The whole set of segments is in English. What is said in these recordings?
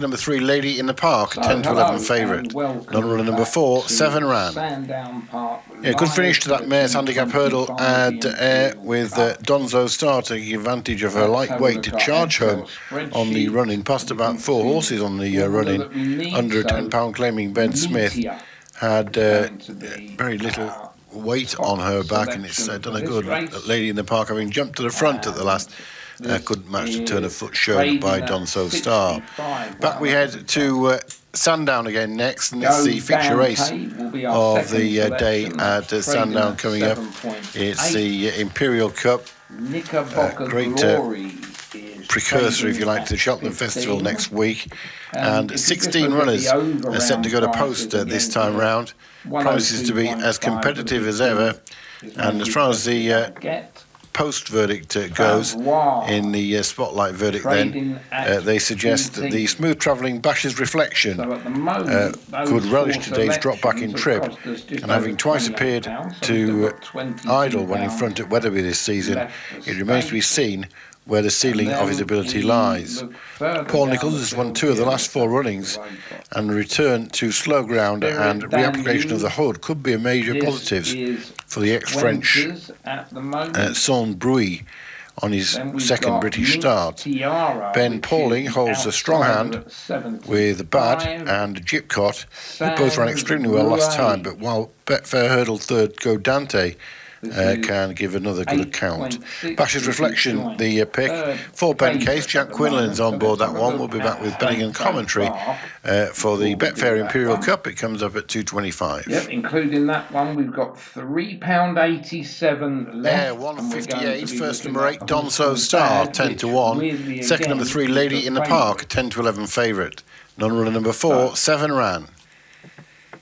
Number 3, Lady in the Park, So, 10 to 11 hello favourite. and welcome Non-runner number back 4, to 7 ran. Sandown Park. Yeah, good finish to that mare's handicap hurdle at Air Imperial with Cup. Donzo Star taking advantage of her Let's have a lightweight to look at charge home Spreadsheet. on the run-in. Past about 4 horses on the run-in. Under a £10 claiming Ben Smith had very little weight on her back, and it's done a good. Lady in the Park, having jumped to the front at the last, couldn't match the turn of foot shown by Donzo Star. Back we head to Sandown again next, and it's the feature race of the day at Sandown coming up. It's the Imperial Cup, great precursor, if you like, to the Cheltenham Festival next week. And 16 runners are set to go to post this time round. Promises to be as competitive as ever. And as far as the post verdict goes, in the spotlight verdict then, they suggest that the smooth travelling Bash's Reflection could relish today's drop back in trip, and having twice appeared to idle when in front at Wetherby this season, it remains to be seen where the ceiling of his ability lies. Paul Nicholls has won 2 of the last 4 runnings, and return to slow ground and reapplication of the hood could be a major positives for the ex-French Son Bruy on his second British start. Ben Pauling holds a strong hand with Bad and Gypcott, who both ran extremely well last time, but while Betfair Hurdle third Go Dante can give another good account. Bash's Reflection, the pick. For Ben Case, Jack Quinlan's on board that one. We'll be back with betting and commentary for the Betfair Imperial Cup. It comes up at 2.25. Yep, including that one, we've got £3.87 left. 158. First number 8, Donzo Star, 10 to 1. Second number 3, Lady in the Park, 10 to 11 favourite. Non-runner number 4, 7 ran.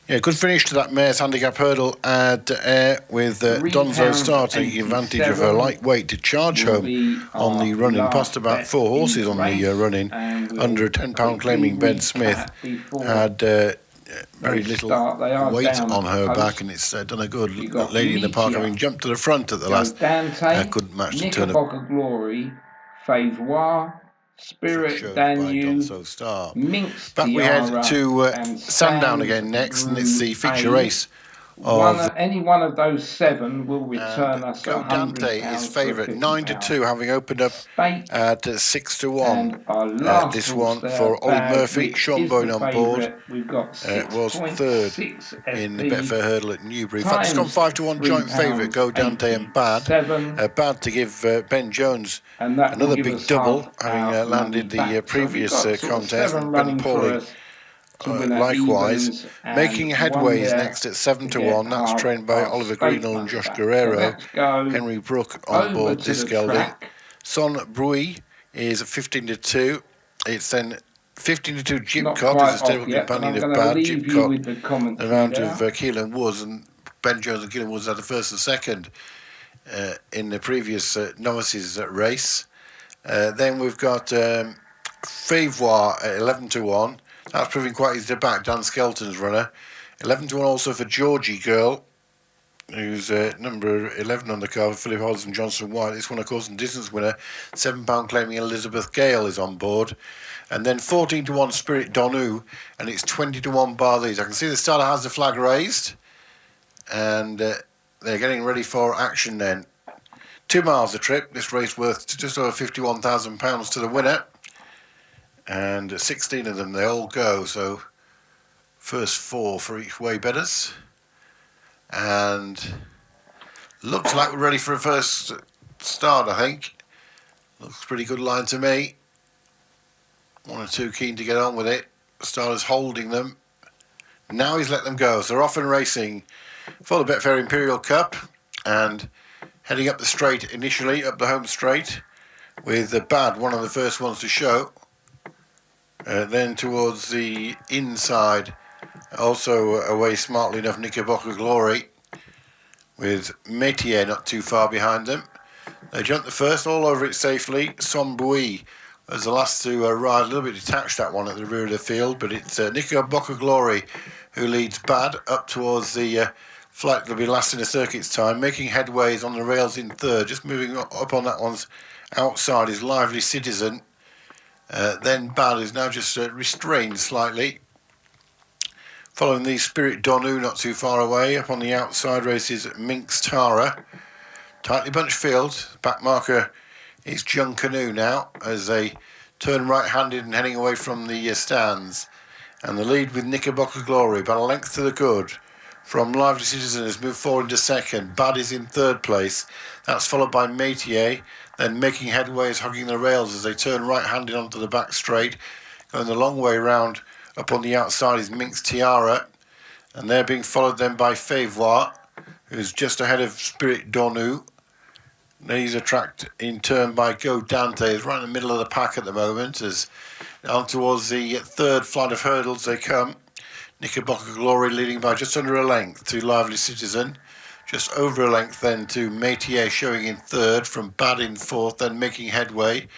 Yeah, good finish to that mare's handicap hurdle at Air with Donzo Star taking advantage of her lightweight to charge home on the run-in. Past about 4 horses on the run-in. Under a £10 claiming Ben Smith had very little weight on her back, and it's done a good. Lady in the Park, having jumped to the front at the last, couldn't match the turn of Glory, Favour, Spirit Danube, Minx Back we head to Sandown again next, and it's the feature race of any one of those 7 will return us Go Dante is favourite, 9 to 2, having opened up at 6 to 1. This one for Ollie Murphy, Sean Boyne on board. Was third in the Betfair Hurdle at Newbury. In fact, it's gone 5 to 1 joint favourite, Go Dante and Bad. Bad to give Ben Jones another big double, having landed the previous contest. Ben Pauling likewise, making headways next at 7 to 1. That's trained by Oliver Greenall and Josh Guerrero. Henry Brook on board this gelding. Son Bruy is 15 to 2. It's then 15 to 2 Gypcott is a stable companion of Bad. Gypcott, the amount of Keelan Woods, and Ben Jones and Keelan Woods had the first and second in the previous novices race. Then we've got Favour at 11 to 1. That's proving quite easy to back. Dan Skelton's runner. 11 to 1 also for Georgie Girl, who's number 11 on the card for Philip Hodges and Johnson White. This one, of course, and distance winner. £7 claiming Elizabeth Gale is on board. And then 14 to 1 Spirit Donu, and it's 20 to 1 bar these. I can see the starter has the flag raised, and they're getting ready for action then. 2 miles a trip. This race worth just over £51,000 to the winner. And 16 of them, they all go, so first 4 for each way betters. And looks like we're ready for a first start, I think. Looks pretty good line to me. 1 or 2 keen to get on with it. Starter's holding them. Now he's let them go, so they're off and racing for the Betfair Imperial Cup, and heading up the straight initially, up the home straight, with the Bad, one of the first ones to show. Then towards the inside, also away smartly enough, Knickerbocker Glory, with Métier not too far behind them. They jumped the first, all over it safely. Sombui was the last to ride, a little bit detached that one at the rear of the field, but it's Knickerbocker Glory who leads Bad up towards the flight that'll be last in the circuit's time, making headways on the rails in third. Just moving up on that one's outside is Lively Citizen. Then Bad is now just restrained slightly. Following the Spirit Donu not too far away. Up on the outside races Minx Tara. Tightly bunched field. Back marker is Jung Canoe now as they turn right-handed and heading away from the stands. And the lead with Knickerbocker Glory, about a length to the good. From Lively Citizen has moved forward into second. Bad is in third place. That's followed by Métier. Then making headway is hugging the rails as they turn right-handed onto the back straight. Going the long way round. Up on the outside is Minx Tiara. And they're being followed then by Favois, who's just ahead of Spirit Donu. These are tracked in turn by Go Dante, who's right in the middle of the pack at the moment, as on towards the third flight of hurdles they come. Knickerbocker Glory leading by just under a length to Lively Citizen. Just over a length then to Métier showing in third, from Bad in fourth, then making headway.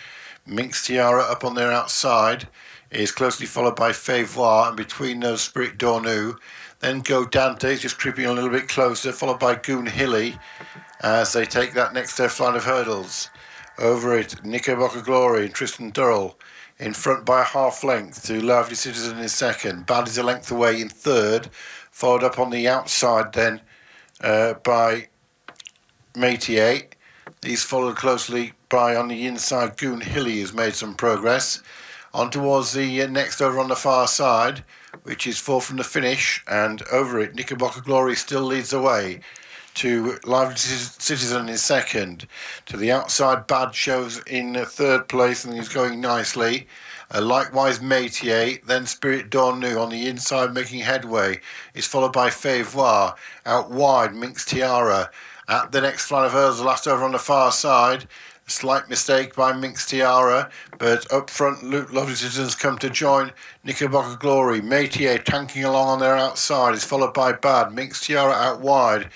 Minx Tiara up on their outside is closely followed by Favois, and between those Spirit Donu. Then Go Dante just creeping a little bit closer, followed by Goon Hilly as they take that next flight of hurdles. Over it, Knickerbocker Glory and Tristan Durrell in front by a half length to Lively Citizen in second. Bad is a length away in third, followed up on the outside then by Métier. These followed closely by on the inside Goon Hilly, has made some progress. On towards the next over on the far side, which is fourth from the finish, and over it Knickerbocker Glory still leads the way to Lively Citizen in second. To the outside, Bad shows in third place and he's going nicely. Likewise Métier, then Spirit Donu on the inside making headway. Is followed by Favois. Out wide, Minx Tiara. At the next flight of hurdles, the last over on the far side. Slight mistake by Minx Tiara, but up front, Lovely Citizens come to join Knickerbocker Glory. Métier tanking along on their outside is followed by Bad. Minx Tiara out wide.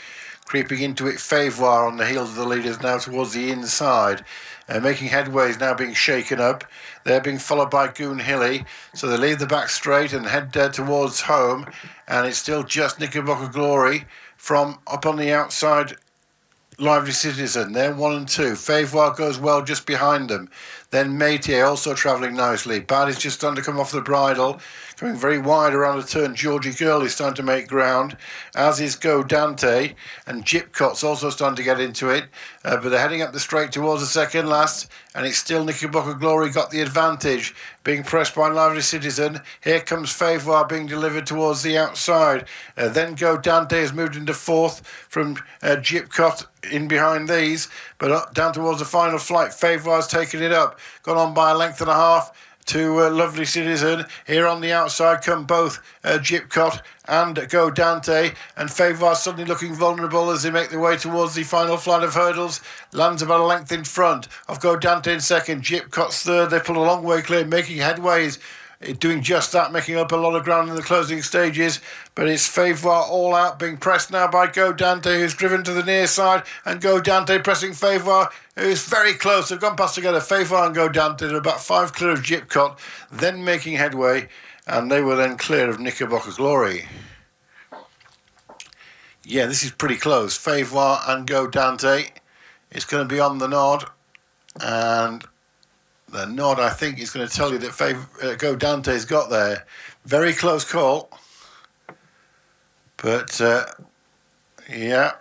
Creeping into it, Favois on the heels of the leaders now towards the inside. Making headway is now being shaken up. They're being followed by Goon Hilly, so they leave the back straight and head towards home. And it's still just Knickerbocker Glory from up on the outside. Lively Citizen, they're 1 and 2. Favois goes well just behind them. Then Métier also travelling nicely. Bad is just starting to come off the bridle, coming very wide around the turn. Georgie Girl is starting to make ground, as is Go Dante, and Gypcot's also starting to get into it. But they're heading up the straight towards the second last, and it's still Knickerbocker Glory got the advantage, being pressed by Lively Citizen. Here comes Favois being delivered towards the outside. Then Go Dante has moved into fourth from Gypcot in behind these, but up, down towards the final flight, Favois has taken it up, gone on by a length and a half to Lovely Citizen. Here on the outside come both Gypcot and Go Dante, and Favois suddenly looking vulnerable as they make their way towards the final flight of hurdles. Lands about a length in front of Go Dante in second, Gypcot's third. They pull a long way clear, making headways, doing just that, making up a lot of ground in the closing stages. But it's Favois all out, being pressed now by Go Dante, who's driven to the near side, and Go Dante pressing Favois, who's very close. They've gone past together. Favois and Go Dante are about 5 clear of Gypcot, then making headway, and they were then clear of Knickerbocker Glory. Yeah, this is pretty close. Favois and Go Dante. It's going to be on the nod, and the nod, I think, is going to tell you that Go Dante's got there. Very close call. But, yeah.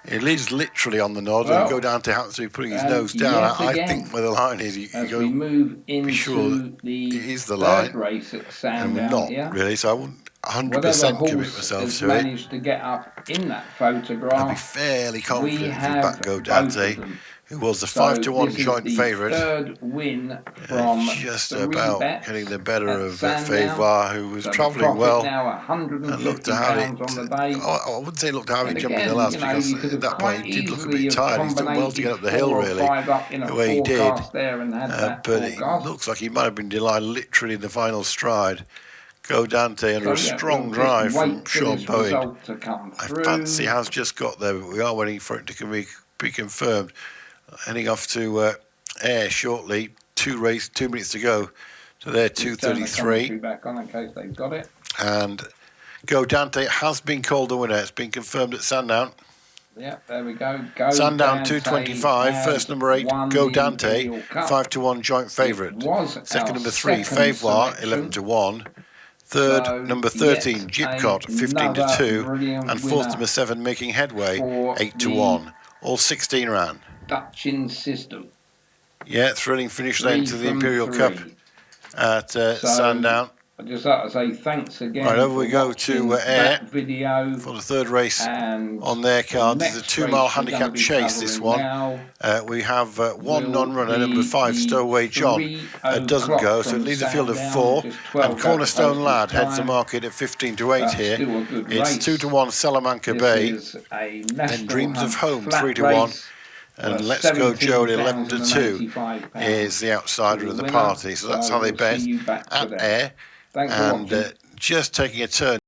It leads literally on the nod, well, and Go Dante happens to be putting his nose down. I think where the line is, you go, we move into be sure the it is the line. Race at Sandown, and we're not here. Really, so I wouldn't 100% commit myself to it. Managed to get up in that photograph. I'd be fairly confident if you back Go Dante, who was the 5-1 joint favourite. Third win from just about getting the better of Favois, who was travelling well and looked to have it. I wouldn't say looked to have it jumping the last, because at that point he did look a bit tired. He's done well to get up the hill, really, the way he did. But it looks like he might have been delighted literally in the final stride. Go Dante under a strong drive from Sean Bowen. I fancy has just got there, but we are waiting for it to be confirmed. Heading off to air shortly. 2 minutes to go. So they're 2:33. Back on in case they've got it. And Go Dante has been called the winner. It's been confirmed at Sandown. Yeah, there we go. Sandown 2.25, first number 8, Go Dante, 5 to 1 joint favourite. Second number 3, Favor, 11 to 1. Third, number 13, Gypcot, 15 to 2. And fourth, number 7, Making Headway, 8 to 1. All 16 ran. Dutchin system. Yeah, thrilling finish then to the Imperial Cup at Sandown. I'd just like to say thanks again. Right, over we go to Air video for the third race on their card. This is a 2-mile handicap chase, this one. We have one non-runner, number 5, Stowaway John, doesn't go, so it leaves a field of 4. And Cornerstone Lad heads the market at 15 to 8 here. It's 2 to 1 Salamanca Bay. Then Dreams of Home, 3 to 1. And Let's Go Joe at 11 to 2 is the outsider of the party. So that's how they bet at Air. And just taking a turn.